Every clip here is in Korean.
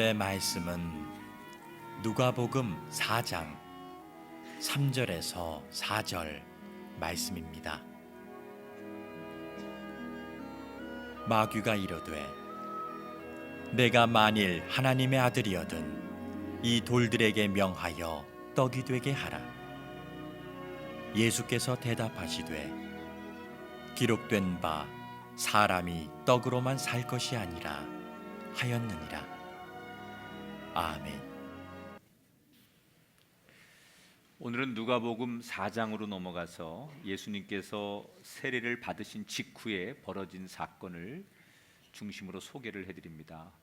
오늘의 말씀은 누가복음 4장 3절에서 4절 말씀입니다. 마귀가 이르되 내가 만일 하나님의 아들이거든 이 돌들에게 명하여 떡이 되게 하라. 예수께서 대답하시되 기록된 바 사람이 떡으로만 살 것이 아니라 하였느니라. 아멘. 오늘은 누가복음 4장으로 넘어가서 예수님께서 세례를 받으신 직후에 벌어진 사건을 중심으로 소개를 해드립니다.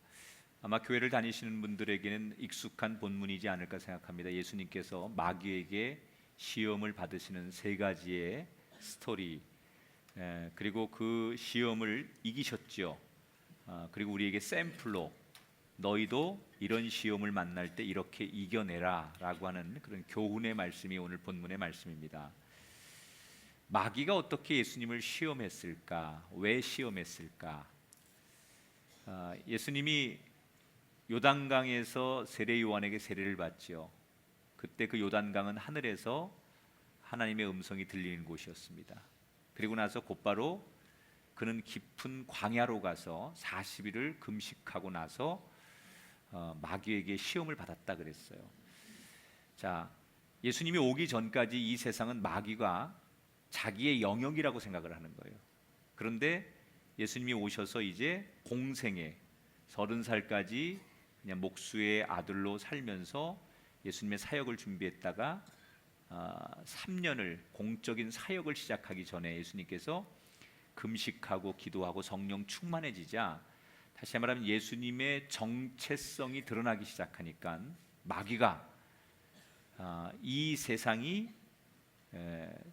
아마 교회를 다니시는 분들에게는 익숙한 본문이지 않을까 생각합니다. 예수님께서 마귀에게 시험을 받으시는 세 가지의 스토리, 그리고 그 시험을 이기셨죠. 그리고 우리에게 샘플로 너희도 이런 시험을 만날 때 이렇게 이겨내라 라고 하는 그런 교훈의 말씀이 오늘 본문의 말씀입니다. 마귀가 어떻게 예수님을 시험했을까? 왜 시험했을까? 예수님이 요단강에서 세례 요한에게 세례를 받죠. 그때 그 요단강은 하늘에서 하나님의 음성이 들리는 곳이었습니다. 그리고 나서 곧바로 그는 깊은 광야로 가서 40일을 금식하고 나서 마귀에게 시험을 받았다 그랬어요. 자, 예수님이 오기 전까지 이 세상은 마귀가 자기의 영역이라고 생각을 하는 거예요. 그런데 예수님이 오셔서 이제 공생애 30살까지 그냥 목수의 아들로 살면서 예수님의 사역을 준비했다가 3년을 공적인 사역을 시작하기 전에 예수님께서 금식하고 기도하고 성령 충만해지자 다시 말하면 예수님의 정체성이 드러나기 시작하니까 마귀가 이 세상이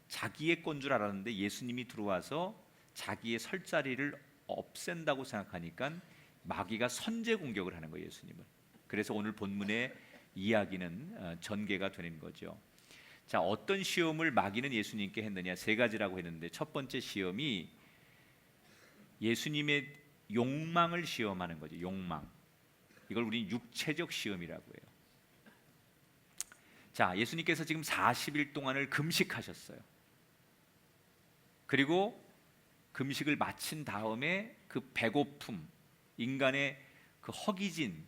자기의 건 줄 알았는데 예수님이 들어와서 자기의 설 자리를 없앤다고 생각하니까 마귀가 선제 공격을 하는 거예요, 예수님을. 그래서 오늘 본문의 이야기는 전개가 되는 거죠. 자, 어떤 시험을 마귀는 예수님께 했느냐? 세 가지라고 했는데 첫 번째 시험이 예수님의 욕망을 시험하는 거죠. 욕망. 이걸 우리는 육체적 시험이라고 해요. 자, 예수님께서 지금 40일 동안을 금식하셨어요. 그리고 금식을 마친 다음에 그 배고픔, 인간의 그 허기진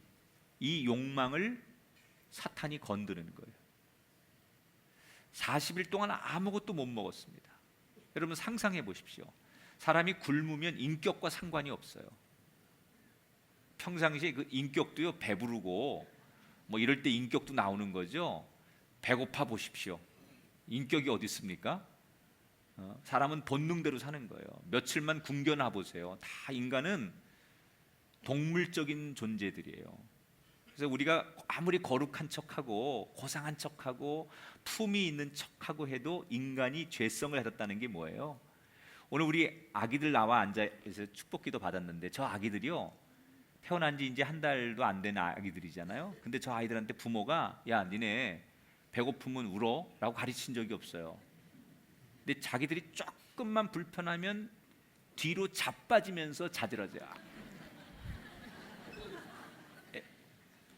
이 욕망을 사탄이 건드는 거예요. 40일 동안 아무것도 못 먹었습니다. 여러분 상상해 보십시오. 사람이 굶으면 인격과 상관이 없어요. 평상시에 그 인격도요, 배부르고 뭐 이럴 때 인격도 나오는 거죠. 배고파 보십시오. 인격이 어디 있습니까? 사람은 본능대로 사는 거예요. 며칠만 굶겨놔 보세요. 다 인간은 동물적인 존재들이에요. 그래서 우리가 아무리 거룩한 척하고 고상한 척하고 품이 있는 척하고 해도 인간이 죄성을 가졌다는 게 뭐예요? 오늘 우리 아기들 나와 앉아서 축복기도 받았는데 저 아기들이요, 태어난 지 이제 한 달도 안 된 아기들이잖아요. 근데 저 아이들한테 부모가 야 니네 배고프면 울어 라고 가르친 적이 없어요. 근데 자기들이 조금만 불편하면 뒤로 자빠지면서 자지러져요.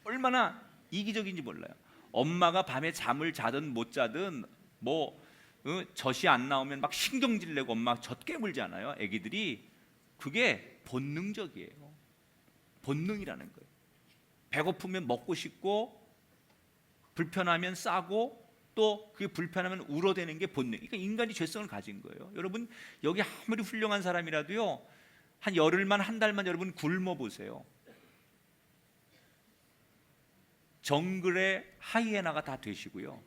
얼마나 이기적인지 몰라요. 엄마가 밤에 잠을 자든 못 자든 뭐 젖이 안 나오면 막 신경질 내고 엄마 젖 깨물지 않아요. 애기들이 그게 본능적이에요. 본능이라는 거예요. 배고프면 먹고 싶고 불편하면 싸고 또 그게 불편하면 울어대는 게 본능. 그러니까 인간이 죄성을 가진 거예요. 여러분 여기 아무리 훌륭한 사람이라도요, 한 열흘만 한 달만 여러분 굶어 보세요. 정글의 하이에나가 다 되시고요.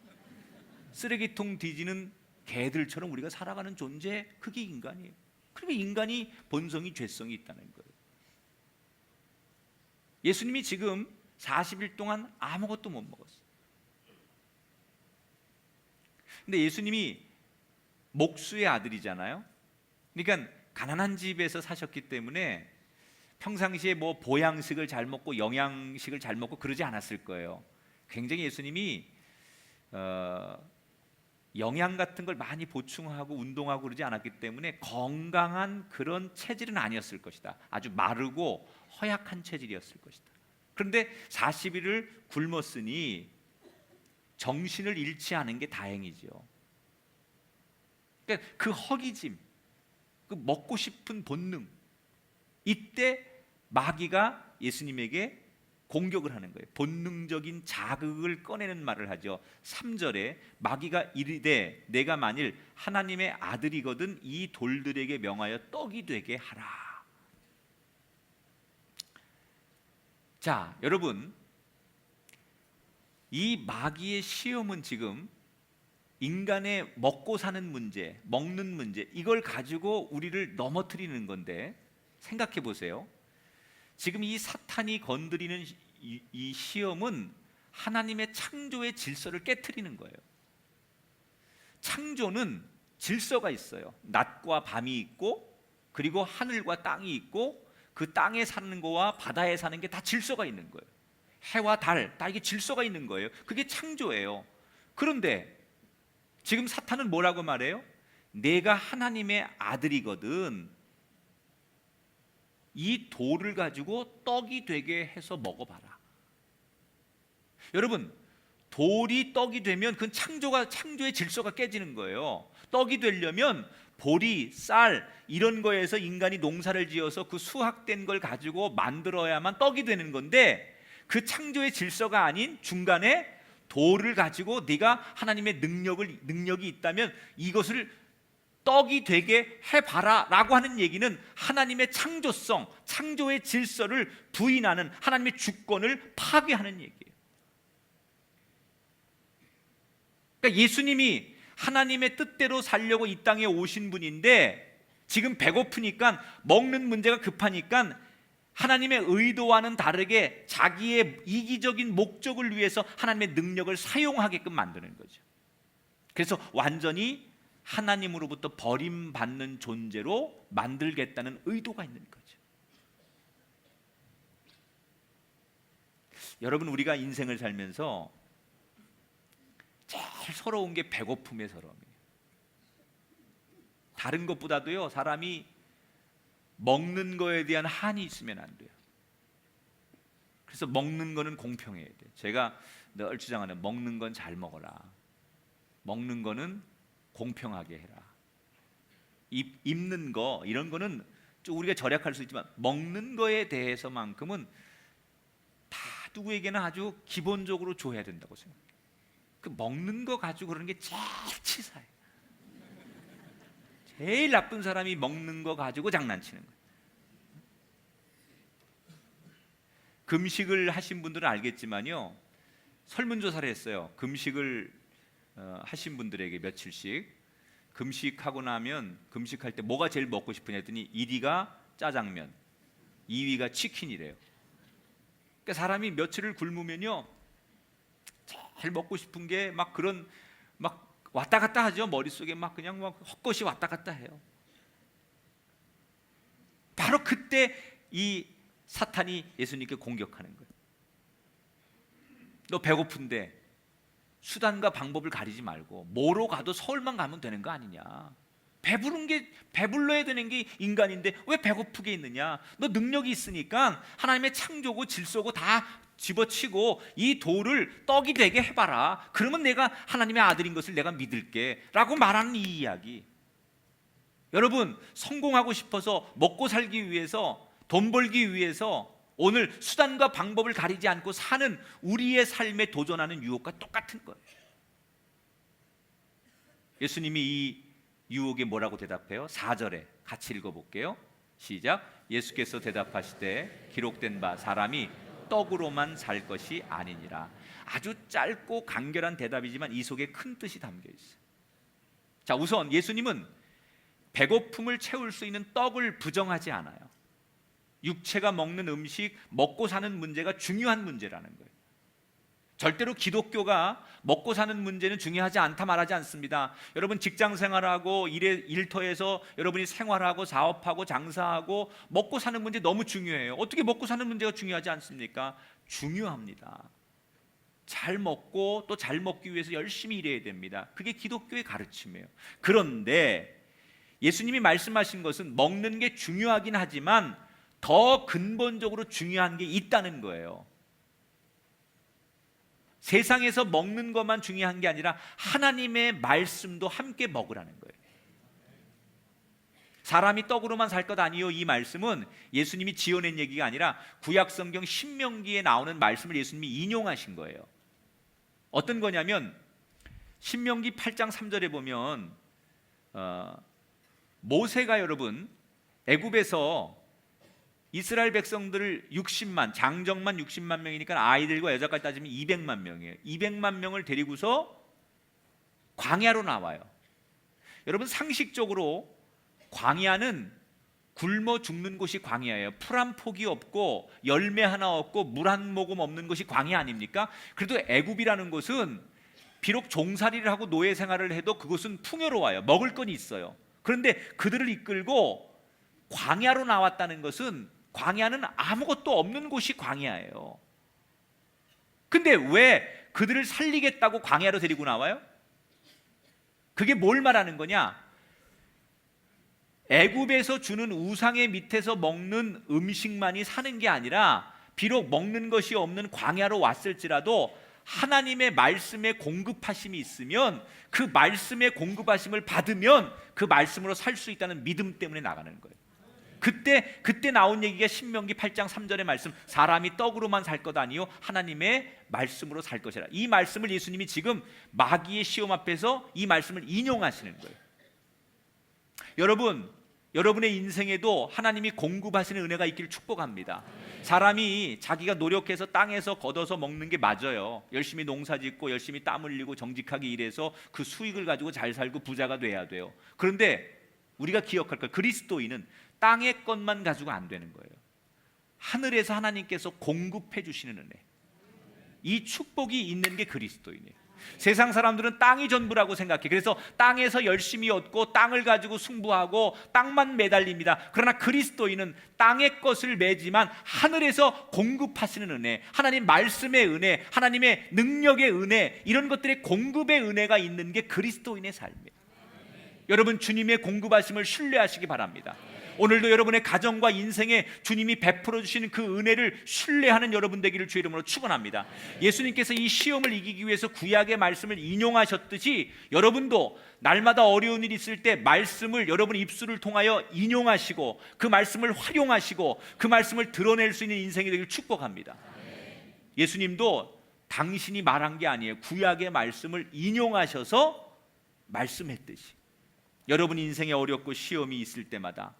쓰레기통 뒤지는 개들처럼 우리가 살아가는 존재, 그게 인간이에요. 그러니까 인간이 본성이 죄성이 있다는 거예요. 예수님이 지금 40일 동안 아무것도 못 먹었어요. 근데 예수님이 목수의 아들이잖아요. 그러니까 가난한 집에서 사셨기 때문에 평상시에 뭐 보양식을 잘 먹고 영양식을 잘 먹고 그러지 않았을 거예요. 굉장히 예수님이 영양 같은 걸 많이 보충하고 운동하고 그러지 않았기 때문에 건강한 그런 체질은 아니었을 것이다. 아주 마르고 허약한 체질이었을 것이다. 그런데 40일을 굶었으니 정신을 잃지 않은 게 다행이죠. 그러니까 그 허기짐, 그 먹고 싶은 본능, 이때 마귀가 예수님에게 공격을 하는 거예요. 본능적인 자극을 꺼내는 말을 하죠. 3절에 마귀가 이르되 내가 만일 하나님의 아들이거든 이 돌들에게 명하여 떡이 되게 하라. 자, 여러분, 이 마귀의 시험은 지금 인간의 먹고 사는 문제, 먹는 문제, 이걸 가지고 우리를 넘어뜨리는 건데, 생각해 보세요. 지금 이 사탄이 건드리는 이 시험은 하나님의 창조의 질서를 깨트리는 거예요. 창조는 질서가 있어요. 낮과 밤이 있고, 그리고 하늘과 땅이 있고, 그 땅에 사는 거와 바다에 사는 게 다 질서가 있는 거예요. 해와 달, 다 이게 질서가 있는 거예요. 그게 창조예요. 그런데 지금 사탄은 뭐라고 말해요? 내가 하나님의 아들이거든 이 돌을 가지고 떡이 되게 해서 먹어봐라. 여러분, 돌이 떡이 되면 그건 창조의 질서가 깨지는 거예요. 떡이 되려면 보리, 쌀 이런 거에서 인간이 농사를 지어서 그 수확된 걸 가지고 만들어야만 떡이 되는 건데, 그 창조의 질서가 아닌 중간에 돌을 가지고 네가 하나님의 능력이 있다면 이것을 떡이 되게 해봐라 라고 하는 얘기는 하나님의 창조성, 창조의 질서를 부인하는, 하나님의 주권을 파괴하는 얘기예요. 그러니까 예수님이 하나님의 뜻대로 살려고 이 땅에 오신 분인데, 지금 배고프니까, 먹는 문제가 급하니까 하나님의 의도와는 다르게 자기의 이기적인 목적을 위해서 하나님의 능력을 사용하게끔 만드는 거죠. 그래서 완전히 하나님으로부터 버림받는 존재로 만들겠다는 의도가 있는 거죠. 여러분, 우리가 인생을 살면서 제일 서러운 게 배고픔의 서러움이에요. 다른 것보다도요, 사람이 먹는 거에 대한 한이 있으면 안 돼요. 그래서 먹는 거는 공평해야 돼요. 제가 늘 주장하는, 먹는 건 잘 먹어라. 먹는 거는 공평하게 해라. 입는 거 이런 거는 좀 우리가 절약할 수 있지만, 먹는 거에 대해서만큼은 다 누구에게나 아주 기본적으로 줘야 된다고 생각해요. 그 먹는 거 가지고 그러는 게 제일 치사해요. 제일 나쁜 사람이 먹는 거 가지고 장난치는 거예요. 금식을 하신 분들은 알겠지만요, 설문조사를 했어요. 금식을 하신 분들에게 며칠씩, 금식하고 나면 금식할 때 뭐가 제일 먹고 싶으냐 했더니 1위가 짜장면, 2위가 치킨이래요. 그러니까 사람이 며칠을 굶으면요, 제일 먹고 싶은 게 막 그런 막 왔다 갔다 하죠. 머릿속에 막 그냥 막 헛것이 왔다 갔다 해요. 바로 그때 이 사탄이 예수님께 공격하는 거예요. 너 배고픈데 수단과 방법을 가리지 말고 뭐로 가도 서울만 가면 되는 거 아니냐. 배불러야 되는 게 인간인데 왜 배고프게 있느냐. 너 능력이 있으니까 하나님의 창조고 질서고 다 집어치고 이 돌을 떡이 되게 해봐라. 그러면 내가 하나님의 아들인 것을 내가 믿을게 라고 말하는 이 이야기. 여러분, 성공하고 싶어서, 먹고 살기 위해서, 돈 벌기 위해서 오늘 수단과 방법을 가리지 않고 사는 우리의 삶에 도전하는 유혹과 똑같은 거예요. 예수님이 이 유혹에 뭐라고 대답해요? 4절에 같이 읽어볼게요. 시작. 예수께서 대답하시되 기록된 바 사람이 떡으로만 살 것이 아니니라. 아주 짧고 간결한 대답이지만 이 속에 큰 뜻이 담겨 있어요. 자, 우선 예수님은 배고픔을 채울 수 있는 떡을 부정하지 않아요. 육체가 먹는 음식, 먹고 사는 문제가 중요한 문제라는 거예요. 절대로 기독교가 먹고 사는 문제는 중요하지 않다 말하지 않습니다. 여러분, 직장 생활하고 일터에서 여러분이 생활하고 사업하고 장사하고 먹고 사는 문제 너무 중요해요. 어떻게 먹고 사는 문제가 중요하지 않습니까? 중요합니다. 잘 먹고 또 잘 먹기 위해서 열심히 일해야 됩니다. 그게 기독교의 가르침이에요. 그런데 예수님이 말씀하신 것은 먹는 게 중요하긴 하지만 더 근본적으로 중요한 게 있다는 거예요. 세상에서 먹는 것만 중요한 게 아니라 하나님의 말씀도 함께 먹으라는 거예요. 사람이 떡으로만 살 것 아니요, 이 말씀은 예수님이 지어낸 얘기가 아니라 구약성경 신명기에 나오는 말씀을 예수님이 인용하신 거예요. 어떤 거냐면 신명기 8장 3절에 보면 모세가 여러분 애굽에서 이스라엘 백성들을 60만, 장정만 60만 명이니까 아이들과 여자까지 따지면 200만 명이에요. 200만 명을 데리고서 광야로 나와요. 여러분 상식적으로 광야는 굶어 죽는 곳이 광야예요. 풀 한 폭이 없고 열매 하나 없고 물 한 모금 없는 곳이 광야 아닙니까? 그래도 애굽이라는 곳은 비록 종살이를 하고 노예 생활을 해도 그곳은 풍요로워요. 먹을 건 있어요. 그런데 그들을 이끌고 광야로 나왔다는 것은 광야는 아무것도 없는 곳이 광야예요. 근데 왜 그들을 살리겠다고 광야로 데리고 나와요? 그게 뭘 말하는 거냐? 애굽에서 주는 우상의 밑에서 먹는 음식만이 사는 게 아니라 비록 먹는 것이 없는 광야로 왔을지라도 하나님의 말씀에 공급하심이 있으면 그 말씀의 공급하심을 받으면 그 말씀으로 살 수 있다는 믿음 때문에 나가는 거예요. 그때 나온 얘기가 신명기 8장 3절의 말씀, 사람이 떡으로만 살 것 아니요 하나님의 말씀으로 살 것이라. 이 말씀을 예수님이 지금 마귀의 시험 앞에서 이 말씀을 인용하시는 거예요. 여러분의 인생에도 하나님이 공급하시는 은혜가 있기를 축복합니다. 사람이 자기가 노력해서 땅에서 걷어서 먹는 게 맞아요. 열심히 농사짓고 열심히 땀 흘리고 정직하게 일해서 그 수익을 가지고 잘 살고 부자가 돼야 돼요. 그런데 우리가 기억할 것, 그리스도인은 땅의 것만 가지고 안 되는 거예요. 하늘에서 하나님께서 공급해 주시는 은혜, 이 축복이 있는 게 그리스도인이에요. 세상 사람들은 땅이 전부라고 생각해. 그래서 땅에서 열심히 얻고 땅을 가지고 승부하고 땅만 매달립니다. 그러나 그리스도인은 땅의 것을 매지만 하늘에서 공급하시는 은혜, 하나님 말씀의 은혜, 하나님의 능력의 은혜, 이런 것들의 공급의 은혜가 있는 게 그리스도인의 삶이에요. 여러분 주님의 공급하심을 신뢰하시기 바랍니다. 오늘도 여러분의 가정과 인생에 주님이 베풀어 주시는 그 은혜를 신뢰하는 여러분 되기를 주의 이름으로 축원합니다. 예수님께서 이 시험을 이기기 위해서 구약의 말씀을 인용하셨듯이 여러분도 날마다 어려운 일이 있을 때 말씀을 여러분 입술을 통하여 인용하시고 그 말씀을 활용하시고 그 말씀을 드러낼 수 있는 인생이 되기를 축복합니다. 예수님도 당신이 말한 게 아니에요. 구약의 말씀을 인용하셔서 말씀했듯이 여러분 인생에 어렵고 시험이 있을 때마다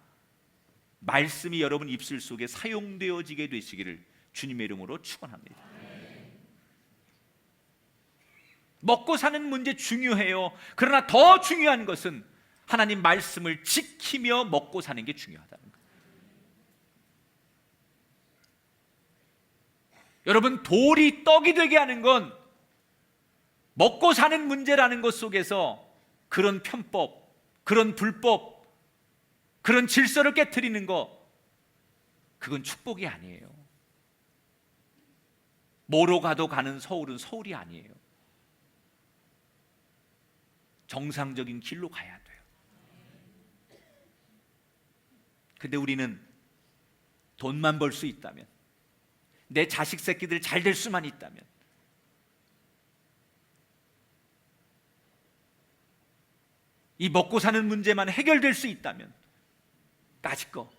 말씀이 여러분 입술 속에 사용되어지게 되시기를 주님의 이름으로 축원합니다. 먹고 사는 문제 중요해요. 그러나 더 중요한 것은 하나님 말씀을 지키며 먹고 사는 게 중요하다는 거예요. 여러분 돌이 떡이 되게 하는 건 먹고 사는 문제라는 것 속에서 그런 편법, 그런 불법, 그런 질서를 깨트리는 거, 그건 축복이 아니에요. 뭐로 가도 가는 서울은 서울이 아니에요. 정상적인 길로 가야 돼요. 근데 우리는 돈만 벌 수 있다면, 내 자식 새끼들 잘 될 수만 있다면, 이 먹고 사는 문제만 해결될 수 있다면 까짓거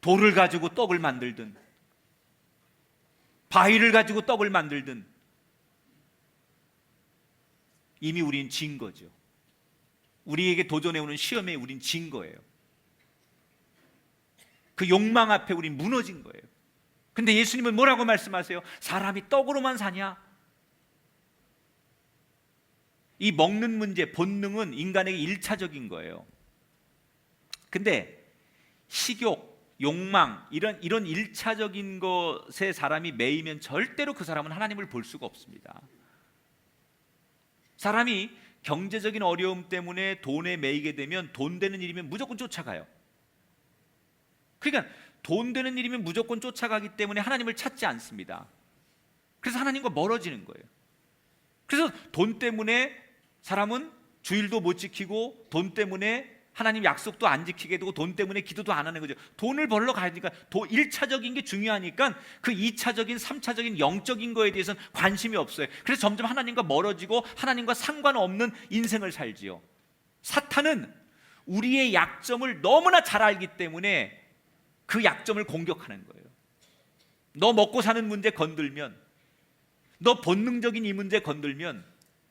돌을 가지고 떡을 만들든 바위를 가지고 떡을 만들든 이미 우린 진 거죠. 우리에게 도전해오는 시험에 우린 진 거예요. 그 욕망 앞에 우린 무너진 거예요. 근데 예수님은 뭐라고 말씀하세요? 사람이 떡으로만 사냐? 이 먹는 문제, 본능은 인간에게 일차적인 거예요. 근데 식욕, 욕망 이런 일차적인 것에 사람이 매이면 절대로 그 사람은 하나님을 볼 수가 없습니다. 사람이 경제적인 어려움 때문에 돈에 매이게 되면 돈 되는 일이면 무조건 쫓아가요. 그러니까 돈 되는 일이면 무조건 쫓아가기 때문에 하나님을 찾지 않습니다. 그래서 하나님과 멀어지는 거예요. 그래서 돈 때문에 사람은 주일도 못 지키고 돈 때문에 하나님 약속도 안 지키게 되고 돈 때문에 기도도 안 하는 거죠. 돈을 벌러 가야 되니까 1차적인 게 중요하니까 그 2차적인 3차적인 영적인 거에 대해서는 관심이 없어요. 그래서 점점 하나님과 멀어지고 하나님과 상관없는 인생을 살지요. 사탄은 우리의 약점을 너무나 잘 알기 때문에 그 약점을 공격하는 거예요. 너 먹고 사는 문제 건들면, 너 본능적인 이 문제 건들면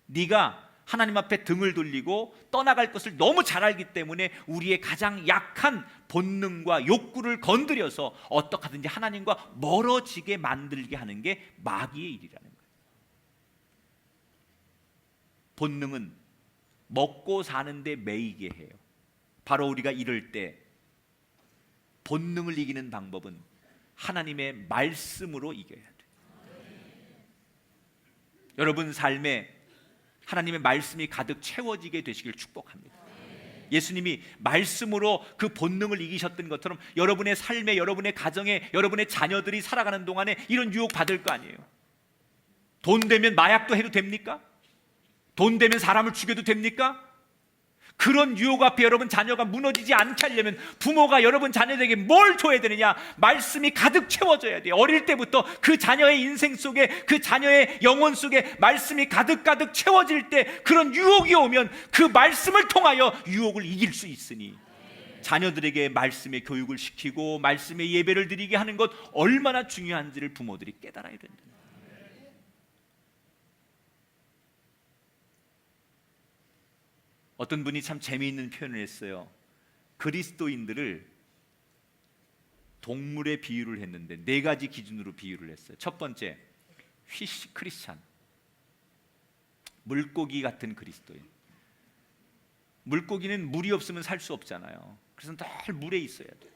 네가 하나님 앞에 등을 돌리고 떠나갈 것을 너무 잘 알기 때문에 우리의 가장 약한 본능과 욕구를 건드려서 어떻게 하든지 하나님과 멀어지게 만들게 하는 게 마귀의 일이라는 거예요. 본능은 먹고 사는데 매이게 해요. 바로 우리가 이럴 때 본능을 이기는 방법은 하나님의 말씀으로 이겨야 돼요. 여러분 삶에 하나님의 말씀이 가득 채워지게 되시길 축복합니다. 예수님이 말씀으로 그 본능을 이기셨던 것처럼 여러분의 삶에, 여러분의 가정에, 여러분의 자녀들이 살아가는 동안에 이런 유혹 받을 거 아니에요. 돈 되면 마약도 해도 됩니까? 돈 되면 사람을 죽여도 됩니까? 그런 유혹 앞에 여러분 자녀가 무너지지 않게 하려면 부모가 여러분 자녀에게 뭘 줘야 되느냐? 말씀이 가득 채워져야 돼요. 어릴 때부터 그 자녀의 인생 속에, 그 자녀의 영혼 속에 말씀이 가득 채워질 때 그런 유혹이 오면 그 말씀을 통하여 유혹을 이길 수 있으니 자녀들에게 말씀의 교육을 시키고 말씀의 예배를 드리게 하는 것 얼마나 중요한지를 부모들이 깨달아야 된다. 어떤 분이 참 재미있는 표현을 했어요. 그리스도인들을 동물에 비유를 했는데 4가지 기준으로 비유를 했어요. 첫 번째, 피쉬 크리스찬, 물고기 같은 그리스도인. 물고기는 물이 없으면 살 수 없잖아요. 그래서 늘 물에 있어야 돼요.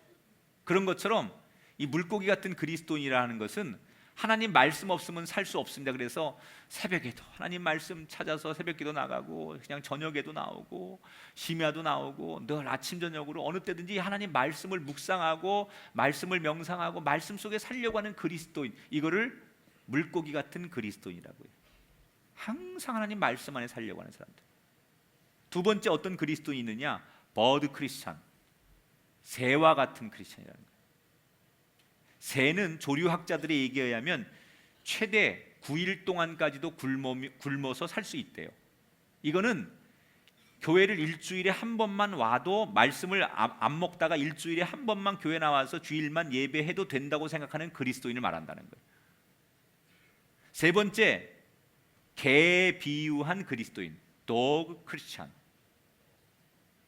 그런 것처럼 이 물고기 같은 그리스도인이라는 것은 하나님 말씀 없으면 살 수 없습니다. 그래서 새벽에도 하나님 말씀 찾아서 새벽기도 나가고 그냥 저녁에도 나오고 심야도 나오고 늘 아침 저녁으로 어느 때든지 하나님 말씀을 묵상하고 말씀을 명상하고 말씀 속에 살려고 하는 그리스도인, 이거를 물고기 같은 그리스도인이라고 해요. 항상 하나님 말씀 안에 살려고 하는 사람들. 두 번째 어떤 그리스도인이 있느냐? 버드 크리스찬, 새와 같은 크리스찬이라는 거예요. 새는 조류학자들의 얘기에 의하면 최대 9일 동안까지도 굶어서 살 수 있대요. 이거는 교회를 일주일에 한 번만 와도 말씀을 안 먹다가 일주일에 한 번만 교회 나와서 주일만 예배해도 된다고 생각하는 그리스도인을 말한다는 거예요. 세 번째, 개에 비유한 그리스도인, 도그 크리스찬.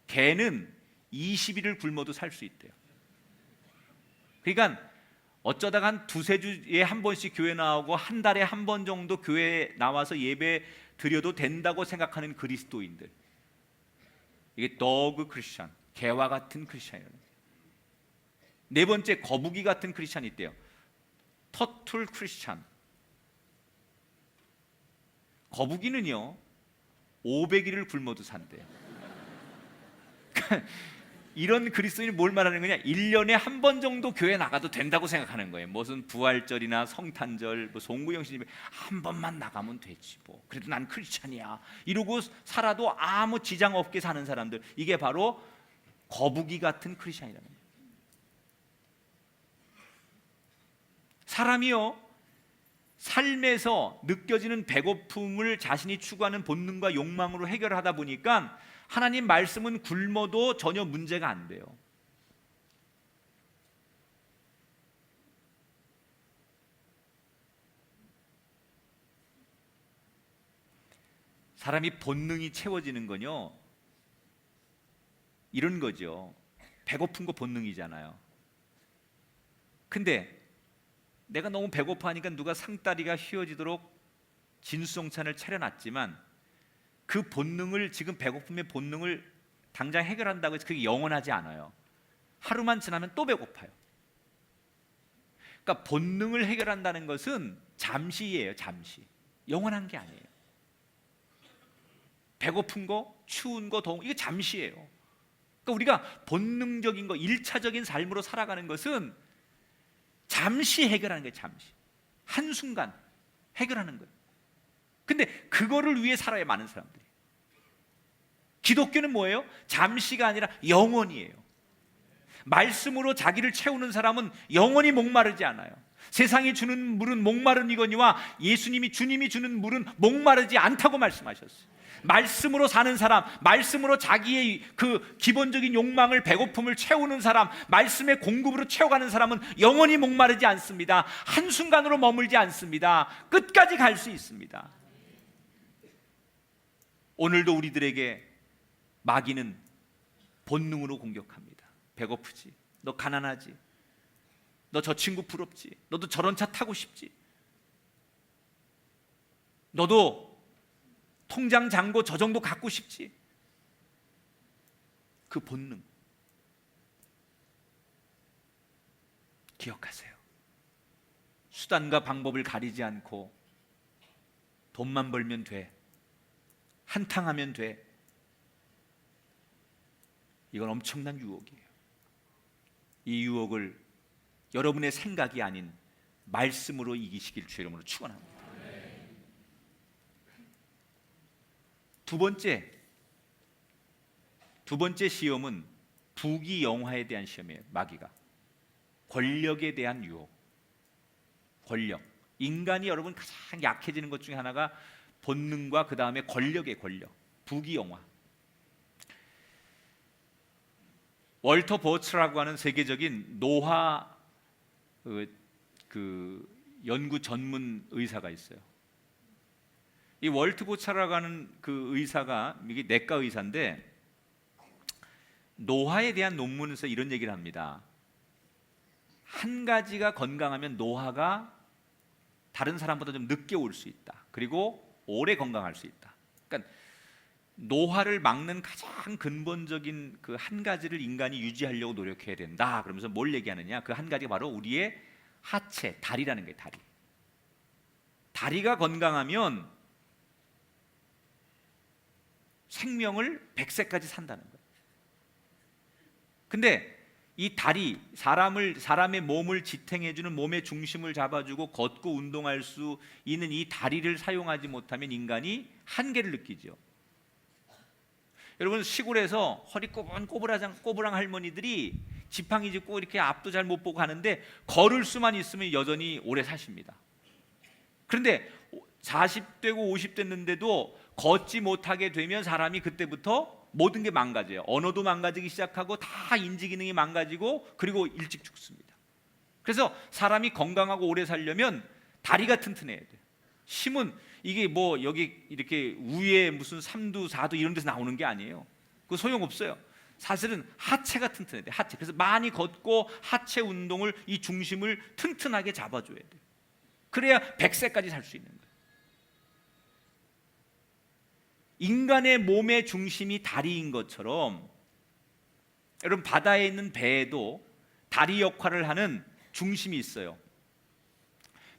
개는 20일을 굶어도 살 수 있대요. 그러니까 어쩌다가 한 2-3주에 한 번씩 교회 나오고 한 달에 한 번 정도 교회에 나와서 예배 드려도 된다고 생각하는 그리스도인들, 이게 도그 크리스찬, 개와 같은 크리스찬이라는 거예요. 네 번째, 거북이 같은 크리스찬이 있대요. 터틀 크리스찬. 거북이는요 500일을 굶어도 산대요. 이런 그리스도인이 뭘 말하는 거냐? 1년에 한 번 정도 교회 나가도 된다고 생각하는 거예요. 무슨 부활절이나 성탄절, 뭐 송구영신 예배 한 번만 나가면 되지 뭐. 그래도 난 크리스찬이야. 이러고 살아도 아무 지장 없게 사는 사람들, 이게 바로 거북이 같은 크리스찬이라는 거예요. 사람이요 삶에서 느껴지는 배고픔을 자신이 추구하는 본능과 욕망으로 해결하다 보니까 하나님 말씀은 굶어도 전혀 문제가 안 돼요. 사람이 본능이 채워지는 건요 이런 거죠. 배고픈 거 본능이잖아요. 근데 내가 너무 배고파하니까 누가 상다리가 휘어지도록 진수성찬을 차려놨지만 그 본능을, 지금 배고픔의 본능을 당장 해결한다고 해서 그게 영원하지 않아요. 하루만 지나면 또 배고파요. 그러니까 본능을 해결한다는 것은 잠시예요. 잠시. 영원한 게 아니에요. 배고픈 거, 추운 거, 더운 거, 이게 잠시예요. 그러니까 우리가 본능적인 거, 1차적인 삶으로 살아가는 것은 잠시 해결하는 거예요. 잠시. 한순간 해결하는 거예요. 근데 그거를 위해 살아야 많은 사람들이. 기독교는 뭐예요? 잠시가 아니라 영원이에요. 말씀으로 자기를 채우는 사람은 영원히 목마르지 않아요. 세상이 주는 물은 목마르니거니와 예수님이 주님이 주는 물은 목마르지 않다고 말씀하셨어요. 말씀으로 사는 사람, 말씀으로 자기의 그 기본적인 욕망을, 배고픔을 채우는 사람, 말씀의 공급으로 채워가는 사람은 영원히 목마르지 않습니다. 한순간으로 머물지 않습니다. 끝까지 갈 수 있습니다. 오늘도 우리들에게 마귀는 본능으로 공격합니다. 배고프지? 너 가난하지? 너 저 친구 부럽지? 너도 저런 차 타고 싶지? 너도 통장 잔고 저 정도 갖고 싶지? 그 본능 기억하세요. 수단과 방법을 가리지 않고 돈만 벌면 돼, 한탕하면 돼. 이건 엄청난 유혹이에요. 이 유혹을 여러분의 생각이 아닌 말씀으로 이기시길 주 이름으로 축원합니다. 두 번째 시험은 부귀영화에 대한 시험이에요. 마귀가 권력에 대한 유혹. 권력. 인간이 여러분 가장 약해지는 것 중에 하나가 본능과 그 다음에 권력의 권력. 부귀영화. 월터 버츠라고 하는 세계적인 노화 연구 전문 의사가 있어요. 이 월트 보차라고 하는 그 의사가, 이게 내과 의사인데, 노화에 대한 논문에서 이런 얘기를 합니다. 한 가지가 건강하면 노화가 다른 사람보다 좀 늦게 올 수 있다. 그리고 오래 건강할 수 있다. 그러니까 노화를 막는 가장 근본적인 그 한 가지를 인간이 유지하려고 노력해야 된다. 그러면서 뭘 얘기하느냐? 그 한 가지가 바로 우리의 하체, 다리라는 거예요. 다리. 다리가 건강하면 생명을 100세까지 산다는 거예요. 근데 이 다리, 사람의 몸을 지탱해주는, 몸의 중심을 잡아주고 걷고 운동할 수 있는 이 다리를 사용하지 못하면 인간이 한계를 느끼죠. 여러분, 시골에서 허리 꼬부랑 할머니들이 지팡이 짚고 이렇게 앞도 잘 못 보고 하는데 걸을 수만 있으면 여전히 오래 사십니다. 그런데 40대고 50 됐는데도 걷지 못하게 되면 사람이 그때부터 모든 게 망가져요. 언어도 망가지기 시작하고 다 인지 기능이 망가지고, 그리고 일찍 죽습니다. 그래서 사람이 건강하고 오래 살려면 다리가 튼튼해야 돼요. 힘은 이게 뭐 여기 이렇게 위에 무슨 3두 4두 이런 데서 나오는 게 아니에요. 그거 소용없어요. 사실은 하체가 튼튼해야 돼요. 하체. 그래서 많이 걷고 하체 운동을, 이 중심을 튼튼하게 잡아줘야 돼요. 그래야 100세까지 살 수 있는 거예요. 인간의 몸의 중심이 다리인 것처럼, 여러분, 바다에 있는 배에도 다리 역할을 하는 중심이 있어요.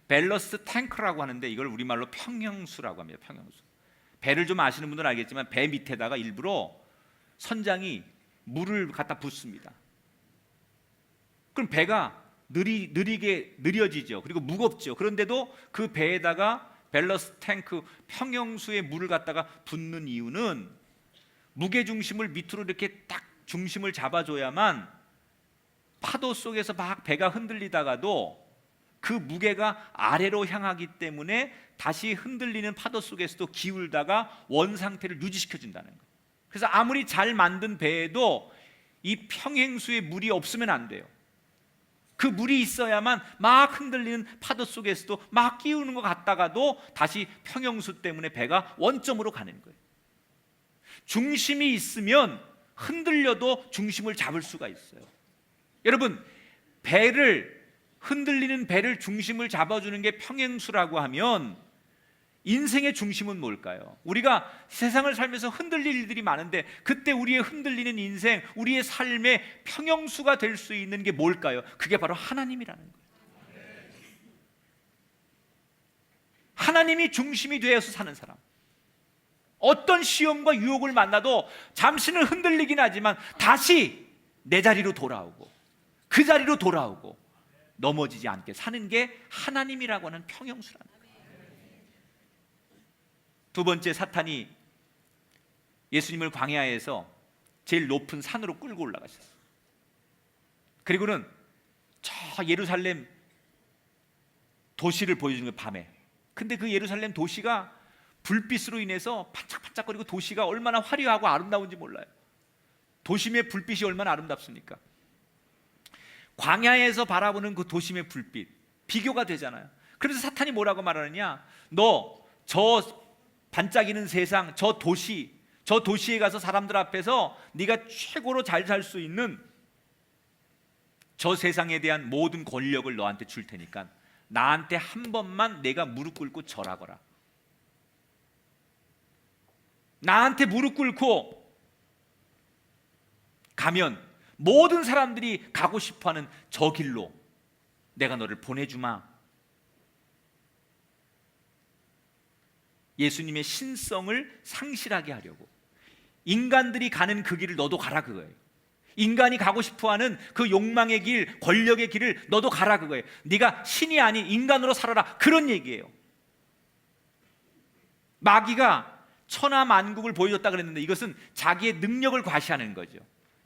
밸러스트 탱크라고 하는데 이걸 우리말로 평형수라고 합니다. 평형수. 배를 좀 아시는 분들은 알겠지만 배 밑에다가 일부러 선장이 물을 갖다 붓습니다. 그럼 배가 느려지죠. 그리고 무겁죠. 그런데도 그 배에다가 밸러스트 탱크, 평형수에 물을 갖다가 붓는 이유는 무게 중심을 밑으로 이렇게 딱 중심을 잡아줘야만 파도 속에서 막 배가 흔들리다가도 그 무게가 아래로 향하기 때문에 다시 흔들리는 파도 속에서도 기울다가 원상태를 유지시켜준다는 거예요. 그래서 아무리 잘 만든 배에도 이 평행수에 물이 없으면 안 돼요. 그 물이 있어야만 막 흔들리는 파도 속에서도 막 끼우는 것 같다가도 다시 평형수 때문에 배가 원점으로 가는 거예요. 중심이 있으면 흔들려도 중심을 잡을 수가 있어요. 여러분, 흔들리는 배를 중심을 잡아주는 게 평행수라고 하면 인생의 중심은 뭘까요? 우리가 세상을 살면서 흔들릴 일들이 많은데 그때 우리의 흔들리는 인생, 우리의 삶의 평형수가 될 수 있는 게 뭘까요? 그게 바로 하나님이라는 거예요. 하나님이 중심이 되어서 사는 사람, 어떤 시험과 유혹을 만나도 잠시는 흔들리긴 하지만 다시 내 자리로 돌아오고 그 자리로 돌아오고 넘어지지 않게 사는 게 하나님이라고 하는 평형수라는 거예요. 두 번째, 사탄이 예수님을 광야에서 제일 높은 산으로 끌고 올라가셨어요. 그리고는 저 예루살렘 도시를 보여주는 거예요, 밤에. 근데 그 예루살렘 도시가 불빛으로 인해서 반짝반짝거리고 도시가 얼마나 화려하고 아름다운지 몰라요. 도심의 불빛이 얼마나 아름답습니까? 광야에서 바라보는 그 도심의 불빛 비교가 되잖아요. 그래서 사탄이 뭐라고 말하느냐, 너 저 반짝이는 세상, 저 도시에 가서 사람들 앞에서 네가 최고로 잘 살 수 있는 저 세상에 대한 모든 권력을 너한테 줄 테니까 나한테 한 번만 내가 무릎 꿇고 절하거라. 나한테 무릎 꿇고 가면 모든 사람들이 가고 싶어하는 저 길로 내가 너를 보내주마. 예수님의 신성을 상실하게 하려고 인간들이 가는 그 길을 너도 가라 그거예요. 인간이 가고 싶어하는 그 욕망의 길, 권력의 길을 너도 가라 그거예요. 네가 신이 아닌 인간으로 살아라 그런 얘기예요. 마귀가 천하만국을 보여줬다 그랬는데 이것은 자기의 능력을 과시하는 거죠.